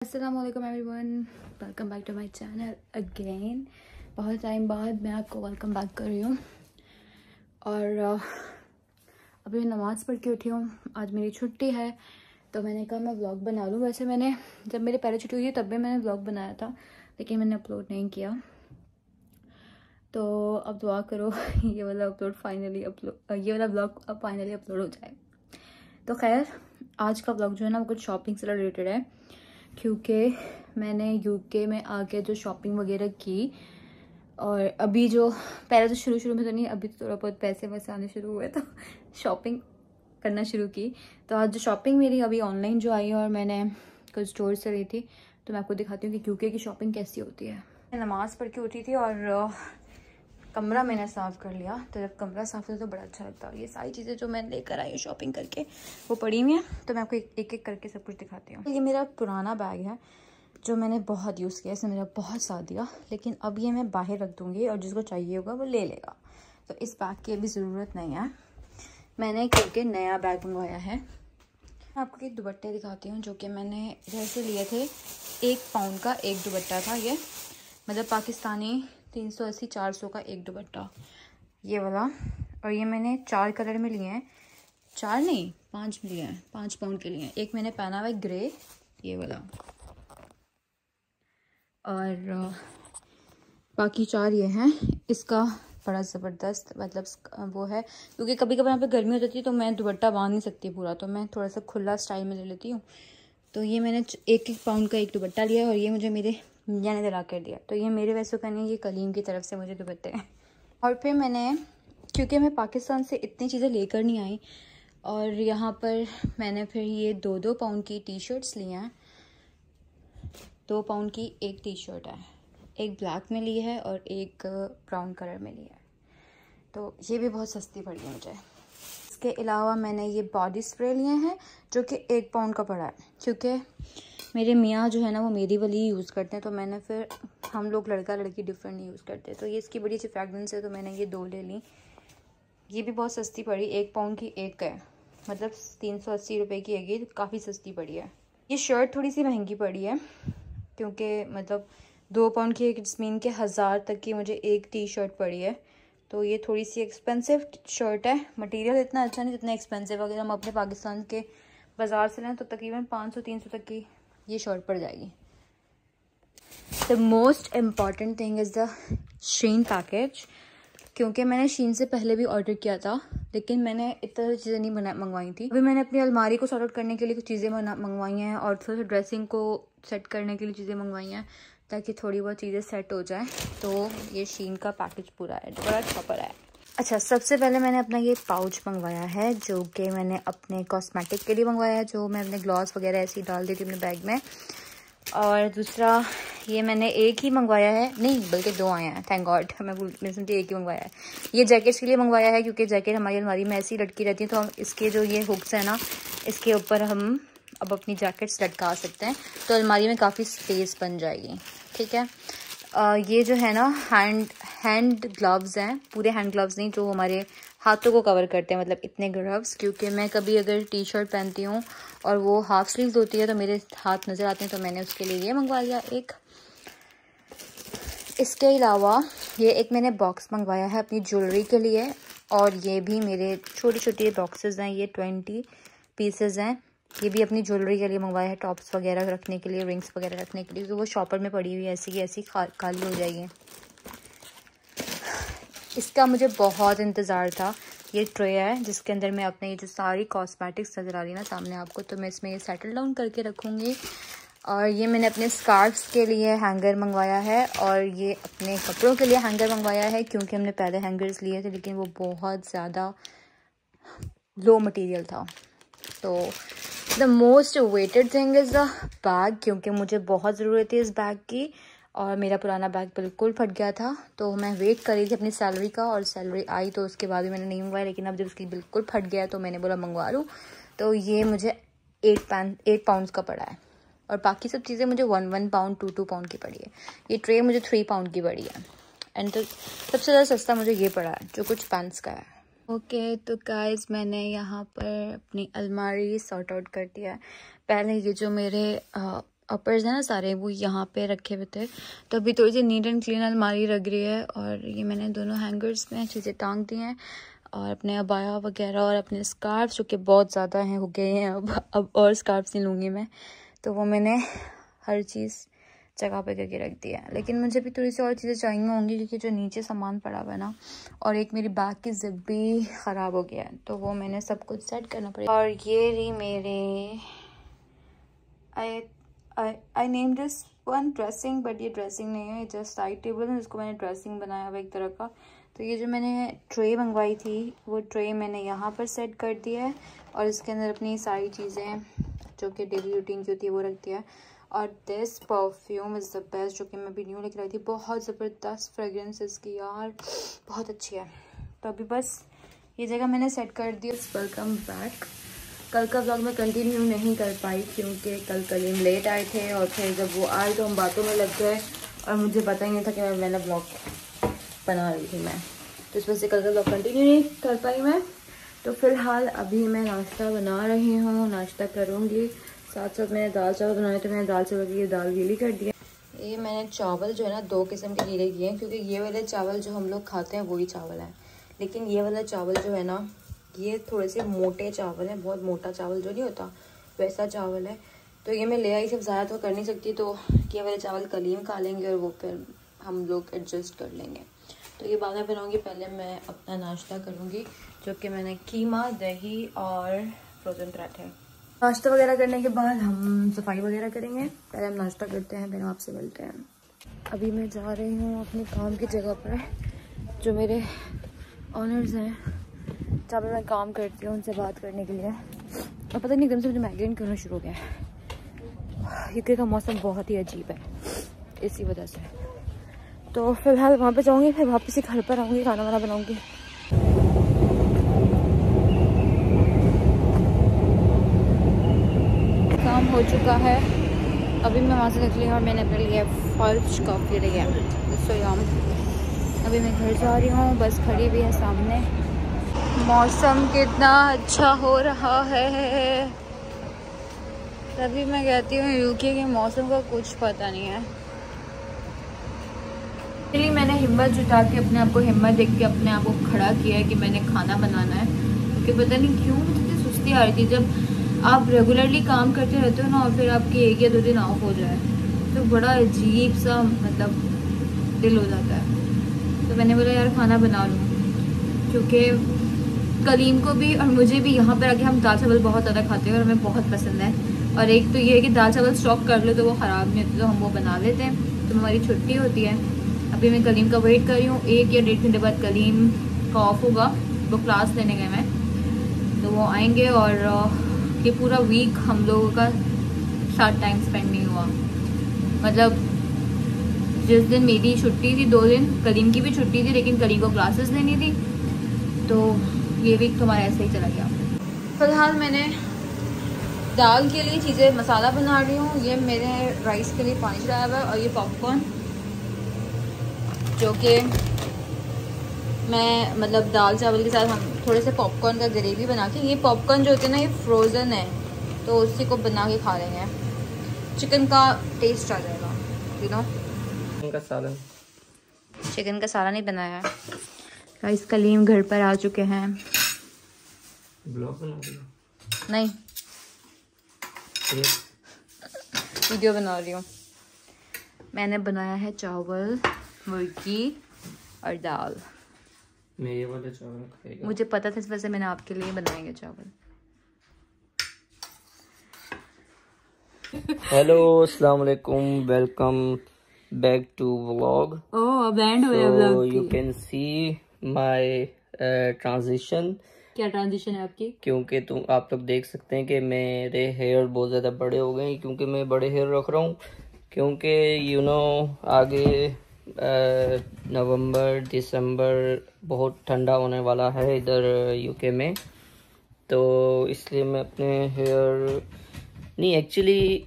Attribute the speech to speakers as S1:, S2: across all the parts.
S1: अस्सलामुअलैकुम everyone, welcome back to my channel again. बहुत time बाद मैं आपको वेलकम बैक कर रही हूँ। और अभी मैं नमाज़ पढ़ के उठी हूँ। आज मेरी छुट्टी है तो मैंने कहा मैं व्लॉग बना लूँ। वैसे मैंने जब मेरे पहले छुट्टी हुई थी तब भी मैंने व्लॉग बनाया था, लेकिन मैंने अपलोड नहीं किया। तो अब दुआ करो ये वाला व्लॉग अब फाइनली अपलोड हो जाए। तो खैर, आज का व्लॉग जो है ना वो कुछ शॉपिंग से रिलेटेड है, क्योंकि मैंने यूके में आके जो शॉपिंग वगैरह की, और अभी जो पहले तो शुरू में तो नहीं, अभी तो थोड़ा बहुत पैसे वैसे आने शुरू हुए तो शॉपिंग करना शुरू की। तो आज जो शॉपिंग मेरी अभी ऑनलाइन जो आई है, और मैंने कुछ स्टोर से ली थी, तो मैं आपको दिखाती हूँ कि यूके की शॉपिंग कैसी होती है। मैं नमाज़ पढ़ के उठी थी और कमरा मैंने साफ़ कर लिया। तो जब कमरा साफ़ होता तो बड़ा अच्छा लगता है। ये सारी चीज़ें जो मैं लेकर आई हूँ शॉपिंग करके वो पड़ी हुई हैं, तो मैं आपको एक एक करके सब कुछ दिखाती हूँ। ये मेरा पुराना बैग है जो मैंने बहुत यूज़ किया, इसने मेरा बहुत साथ दिया, लेकिन अब ये मैं बाहर रख दूँगी और जिसको चाहिए होगा वो ले लेगा। तो इस बैग की अभी ज़रूरत नहीं है। मैंने क्योंकि नया बैग मंगवाया है। मैं आपको एक दुपट्टे दिखाती हूँ जो कि मैंने इधर से लिए थे। 1 पाउंड का एक दुपट्टा था ये, मतलब पाकिस्तानी 380-400 का एक दुपट्टा, ये वाला। और ये मैंने 4 कलर में लिए हैं, 4 नहीं 5 लिए हैं, 5 पाउंड के लिए हैं। एक मैंने पहना हुआ है ग्रे, ये वाला, और बाकी 4 ये हैं। इसका बड़ा ज़बरदस्त मतलब वो है, क्योंकि कभी कभी यहाँ पे गर्मी हो जाती है तो मैं दुपट्टा बांध नहीं सकती पूरा, तो मैं थोड़ा सा खुला स्टाइल में ले लेती हूँ। तो ये मैंने 1 पाउंड का एक दुपट्टा लिया है, और ये मुझे मेरे मियाँ ने दिला कर दिया। तो ये मेरे वैसे का नहीं, ये कलीम की तरफ से मुझे दुपट्टे हैं। और फिर मैंने, क्योंकि मैं पाकिस्तान से इतनी चीज़ें लेकर नहीं आई, और यहाँ पर मैंने फिर ये 2-2 पाउंड की टी शर्ट्स ली हैं। 2 पाउंड की एक टी शर्ट है, एक ब्लैक में ली है और एक ब्राउन कलर में ली है। तो ये भी बहुत सस्ती पड़ी है मुझे। इसके अलावा मैंने ये बॉडी स्प्रे लिए हैं जो कि 1 पाउंड का पड़ा है, क्योंकि मेरे मियाँ जो है ना वो मेरी वाली यूज़ करते हैं, तो मैंने फिर, हम लोग लड़का लड़की डिफरेंट यूज़ करते हैं। तो ये इसकी बड़ी अच्छी फ्रेगरेंस है, तो मैंने ये 2 ले ली। ये भी बहुत सस्ती पड़ी, 1 पाउंड की एक है, मतलब 380 रुपये की है। ये काफ़ी सस्ती पड़ी है। ये शर्ट थोड़ी सी महंगी पड़ी है, क्योंकि मतलब 2 पाउंड की एक, मीन के 1000 तक की मुझे एक टी शर्ट पड़ी है। तो ये थोड़ी सी एक्सपेंसिव शर्ट है। मटेरियल इतना अच्छा नहीं जितना एक्सपेंसिव। अगर हम अपने पाकिस्तान के बाज़ार से लें तो तकरीबन 500-300 तक की ये शर्ट पड़ जाएगी। The most important thing is the Shein package, क्योंकि मैंने शीन से पहले भी ऑर्डर किया था, लेकिन मैंने इतना चीज़ें नहीं मंगवाई थी। अभी मैंने अपनी अलमारी को सॉर्ट आउट करने के लिए कुछ चीज़ें मंगवाई हैं, और थोड़ा सा ड्रेसिंग को सेट करने के लिए चीज़ें मंगवाई हैं, ताकि थोड़ी बहुत चीज़ें सेट हो जाए। तो ये शीन का पैकेज पूरा है, बड़ा अच्छा पड़ा है। अच्छा, सबसे पहले मैंने अपना ये पाउच मंगवाया है, जो कि मैंने अपने कॉस्मेटिक के लिए मंगवाया है, जो मैं अपने ग्लॉस वगैरह ऐसे ही डाल देती हूँ अपने बैग में। और दूसरा ये मैंने एक ही मंगवाया है, नहीं बल्कि 2 आए हैं, थैंक गॉड। मैं सुनती एक ही मंगवाया है। ये जैकेट्स के लिए मंगवाया है, क्योंकि जैकेट हमारी अलमारी में ऐसी लटकी रहती है, तो हम इसके जो ये हुक्स है ना, इसके ऊपर हम अब अपनी जैकेट्स लटका सकते हैं, तो अलमारी में काफ़ी स्पेस बन जाएगी। ठीक है। ये जो है ना हैंड ग्लव्स हैं, पूरे हैंड ग्लव्स नहीं, जो हमारे हाथों को कवर करते हैं, मतलब इतने ग्लव्स, क्योंकि मैं कभी अगर टी शर्ट पहनती हूँ और वो हाफ स्लीव्स होती है तो मेरे हाथ नज़र आते हैं, तो मैंने उसके लिए ये मंगवा लिया एक। इसके अलावा ये एक मैंने बॉक्स मंगवाया है अपनी ज्वेलरी के लिए, और ये भी मेरे छोटे छोटे बॉक्सेस हैं, ये 20 पीसेस हैं। ये भी अपनी ज्वेलरी के लिए मंगवाया है, टॉप्स वगैरह रखने के लिए, रिंग्स वगैरह रखने के लिए। तो वो शॉपर में पड़ी हुई ऐसी की ऐसी खाली हो जाएगी। इसका मुझे बहुत इंतज़ार था। ये ट्रे है जिसके अंदर मैं अपने ये जो सारी कॉस्मेटिक्स नज़र आ रही है ना सामने आपको, तो मैं इसमें ये सेटल डाउन करके रखूँगी। और ये मैंने अपने स्कार्फ्स के लिए हैंगर मंगवाया है, और ये अपने कपड़ों के लिए हैंगर मंगवाया है, क्योंकि हमने पहले हैंगर्स लिए थे लेकिन वो बहुत ज़्यादा लो मटेरियल था। तो the most weighted thing is the bag, क्योंकि मुझे बहुत ज़रूरत थी इस बैग की, और मेरा पुराना बैग बिल्कुल फट गया था। तो मैं वेट कर रही थी अपनी सैलरी का, और सैलरी आई तो उसके बाद भी मैंने नहीं मंगवाया, लेकिन अब जब उसकी बिल्कुल फट गया तो मैंने बोला मंगवा लूँ। तो ये मुझे 8 पाउंड का पड़ा है, और बाकी सब चीज़ें मुझे 1 पाउंड 2 पाउंड की पड़ी है। ये ट्रे मुझे 3 पाउंड की पड़ी है, एंड तो सबसे ज़्यादा सस्ता मुझे ये पड़ा है जो कुछ पेंस का है। ओके, तो गाइस मैंने यहाँ पर अपनी अलमारी सॉर्ट आउट कर दिया है। पहले ये जो मेरे अपर्स है ना सारे, वो यहाँ पे रखे हुए थे, तो अभी थोड़ी सी नीट एंड क्लीन अलमारी लग रही है। और ये मैंने दोनों हैंगर्स में चीज़ें टांग दी हैं, और अपने अबाया वगैरह और अपने स्कार्फ जो कि बहुत ज़्यादा हैं हो गए हैं, अब और स्कार्फ नहीं लूँगी मैं, तो वो मैंने हर चीज़ जगह पे करके रख दिया है। लेकिन मुझे भी थोड़ी सी और चीज़ें चाहिए होंगी, क्योंकि जो नीचे सामान पड़ा हुआ है ना, और एक मेरी बैग की जिप भी ख़राब हो गया है, तो वो मैंने सब कुछ सेट करना पड़ेगा। और ये रही मेरे I name this one dressing, but ये ड्रेसिंग नहीं है, ये जस्ट साइड टेबल है जिसको मैंने ड्रेसिंग बनाया हुआ एक तरह का। तो ये जो मैंने ट्रे मंगवाई थी, वो ट्रे मैंने यहाँ पर सेट कर दिया है, और इसके अंदर अपनी सारी चीज़ें जो कि डेली रूटीन की होती है वो रख दिया है। और this perfume is the best, जो कि मैं भी न्यू लेकर आई थी, बहुत ज़बरदस्त फ्रेगरेंस इसकी यार, बहुत अच्छी है। तो अभी बस ये जगह मैंने सेट कर दी। Welcome back. कल का व्लॉग मैं कंटिन्यू नहीं कर पाई, क्योंकि कल कलीम लेट आए थे, और फिर जब वो आए तो हम बातों में लग गए, और मुझे पता ही नहीं था कि मैंने व्लॉग बना रही थी मैं, तो इस वजह से कल का व्लॉग कंटिन्यू नहीं कर पाई मैं। तो फ़िलहाल अभी मैं नाश्ता बना रही हूँ, नाश्ता करूँगी, साथ साथ मैंने दाल चावल बनाए, तो मैंने दाल चावल की दाल गीली कर दिया। ये मैंने चावल जो है ना 2 किस्म के गीले किए हैं, क्योंकि ये वाले चावल जो हम लोग खाते हैं वही चावल हैं, लेकिन ये वाला चावल जो है ना, ये थोड़े से मोटे चावल हैं, बहुत मोटा चावल जो नहीं होता वैसा चावल है। तो ये मैं ले आई, सब ज़्यादा तो कर नहीं सकती, तो ये वाले चावल कलीम खा लेंगे और वो फिर हम लोग एडजस्ट कर लेंगे। तो ये बाद में बनाऊँगी, पहले मैं अपना नाश्ता करूँगी, जो कि मैंने कीमा, दही और फ्रोजन पराठे। नाश्ता वगैरह करने के बाद हम सफाई वगैरह करेंगे, पहले हम नाश्ता करते हैं, फिर आपसे मिलते हैं। अभी मैं जा रही हूँ अपने काम की जगह पर, जो मेरे ऑनर्स हैं, जहाँ पर मैं काम करती हूँ, उनसे बात करने के लिए। और पता नहीं एकदम से मुझे माइग्रेन क्यों शुरू हो गया, यूके का मौसम बहुत ही अजीब है इसी वजह से। तो फिलहाल वहाँ पे जाऊँगी, फिर वापस ही घर पर आऊँगी, खाना वाना बनाऊँगी। काम हो चुका है, अभी मैं वहाँ से निकली और मैंने अपने लिए फर्स्ट कॉफ़ी लिया है। सो अभी मैं घर जा रही हूँ, बस खड़ी हुई है सामने। मौसम कितना अच्छा हो रहा है, तभी मैं कहती हूँ यूके के मौसम का कुछ पता नहीं है। इसलिए मैंने हिम्मत जुटा के अपने आप को हिम्मत देख के अपने आप को खड़ा किया है कि मैंने खाना बनाना है, क्योंकि पता नहीं क्यों मुझे सुस्ती आ रही थी। जब आप रेगुलरली काम करते रहते हो ना, और फिर आपकी 1 या 2 दिन ऑफ हो जाए, तो बड़ा अजीब सा मतलब दिल हो जाता है। तो मैंने बोला यार खाना बना लूँ, क्योंकि कलीम को भी और मुझे भी यहाँ पर आके हम दाल चावल बहुत ज़्यादा खाते हैं और हमें बहुत पसंद है। और एक तो ये है कि दाल चावल स्टॉक कर लो तो वो ख़राब नहीं होती, तो हम वो बना लेते हैं, तो हमारी छुट्टी होती है। अभी मैं कलीम का वेट कर रही हूँ, 1 या 1.5 घंटे बाद कलीम का ऑफ होगा, वो क्लास लेने गए मैं, तो वो आएंगे। और ये पूरा वीक हम लोगों का साथ टाइम स्पेंड नहीं हुआ, मतलब जिस दिन मेरी छुट्टी थी 2 दिन, कलीम की भी छुट्टी थी, लेकिन कलीम को क्लासेस लेनी थी, तो ये वीक तो हमारा ऐसे ही चला गया। फिलहाल मैंने दाल के लिए चीज़ें मसाला बना रही हूँ। ये मेरे राइस के लिए पानी चढ़ाया हुआ है, और ये पॉपकॉर्न जो कि मैं मतलब दाल चावल के साथ हम थोड़े से पॉपकॉर्न का ग्रेवी बना के, ये पॉपकॉर्न जो होते हैं ना ये फ्रोज़न है, तो उसी को बना के खा लेंगे, चिकन का टेस्ट आ जाएगा, यू नो। चिकन का सालन नहीं बनाया है। राइस कलीम घर पर आ चुके हैं।
S2: ब्लॉग बना रही हो?
S1: नहीं, वीडियो बना रही हूँ। मैंने बनाया है चावल, मुर्गी और दाल।
S2: मैं ये वाले चावल खाएगा।
S1: मुझे पता था, इस वजह से मैंने आपके लिए बनाएंगे चावल।
S2: हेलो, अस्सलाम वालेकुम, वेलकम बैक टू व्लॉग।
S1: ओह, अब एंड हो गया व्लॉग की।
S2: You can see my transition.
S1: क्या ट्रांजिशन है आपकी?
S2: क्योंकि आप लोग देख सकते हैं कि मेरे हेयर बहुत ज़्यादा बड़े हो गए हैं, क्योंकि मैं बड़े हेयर रख रहा हूँ, क्योंकि यू नो आगे नवंबर दिसंबर बहुत ठंडा होने वाला है इधर यूके में, तो इसलिए मैं अपने हेयर नहीं, एक्चुअली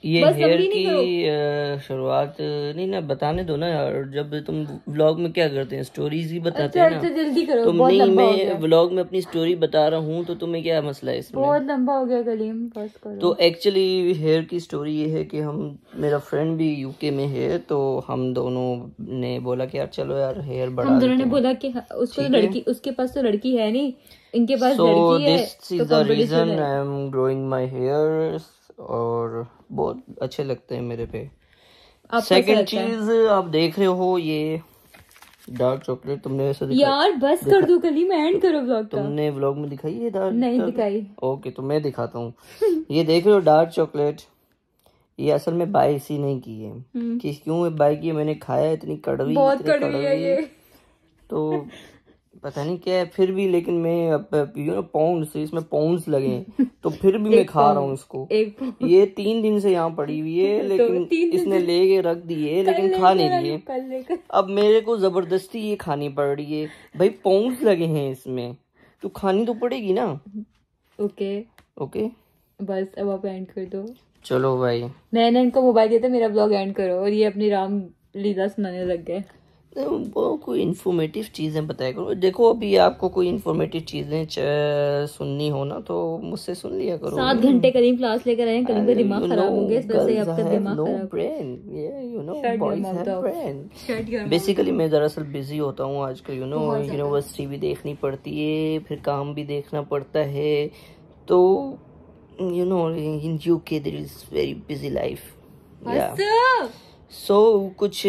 S2: ये
S1: बस
S2: हेयर
S1: लंबी नहीं
S2: की शुरुआत नहीं ना, बताने दो ना यार। जब तुम व्लॉग में क्या करते हैं, स्टोरीज ही बताते हैं ना।
S1: अच्छा जल्दी करो,
S2: तुम
S1: बहुत
S2: नहीं,
S1: लंबा हो
S2: मैं
S1: गया,
S2: व्लॉग में अपनी स्टोरी बता रहा हूँ, तो तुम्हें क्या मसला है इसमें?
S1: बहुत लंबा हो गया कलीम, बस करो।
S2: तो एक्चुअली हेयर की स्टोरी ये है कि मेरा फ्रेंड भी यूके में है, तो हम दोनों ने बोला कि यार चलो यार हेयर बढ़ा
S1: हम दोनों
S2: देते
S1: ने
S2: हैं।
S1: बोला कि उसको तो लड़की, उसके पास तो लड़की है नहीं, इनके पास
S2: सो
S1: लड़की है,
S2: दिस
S1: तो
S2: इज द
S1: कंपटीशन
S2: रीजन
S1: है।
S2: I am growing my hair, और बहुत अच्छे लगते हैं मेरे पे।
S1: आपको ऐसा
S2: सेकंड
S1: लगता है?
S2: चीज आप देख रहे हो, ये डार्क चॉकलेट तुमने ऐसा
S1: यार बस कर दो कलीम, एंड करो ब्लॉग का।
S2: तुमने व्लॉग में दिखाई है डार्क?
S1: नहीं दिखाई।
S2: ओके, तो मैं दिखाता हूँ। ये देख रहे हो डार्क चॉकलेट, ये असल में बाय इसी नहीं की है। कि क्यों बाय की, मैंने खाया, इतनी कड़वी,
S1: बहुत
S2: इतनी
S1: कड़वी है ये।
S2: तो पता नहीं क्या है, फिर भी लेकिन मैं अब पाउंड से, इसमें पाउंड्स लगे हैं, तो फिर भी मैं खा रहा हूँ इसको। ये 3 दिन से यहाँ पड़ी हुई है, लेकिन इसने लेके रख दी है, लेकिन खा नहीं रही है। अब मेरे को जबरदस्ती ये खानी पड़ रही है। भाई पाउंड्स लगे हैं इसमें, तो खानी तो पड़ेगी ना।
S1: ओके
S2: ओके,
S1: बस अब आप एंड कर दो।
S2: चलो भाई,
S1: मैंने इनको मोबाइल दिया था, मेरा ब्लॉग एंड करो, और ये अपनी राम लीला सुनाने लग गए।
S2: वो कोई इन्फॉर्मेटिव चीज़ें बताया करो। देखो अभी आपको कोई इन्फॉर्मेटिव चीज़ें सुननी हो ना, तो मुझसे सुन लिया करो।
S1: 7 घंटे करीम क्लास लेकर आए, करीम का दिमाग खराब हो गया, इस वजह से आपका दिमाग खराब।
S2: बेसिकली मैं दरअसल बिजी होता हूँ आजकल, यूनिवर्सिटी भी देखनी पड़ती है, फिर काम भी देखना पड़ता है, तो in UK there is very busy life. So कुछ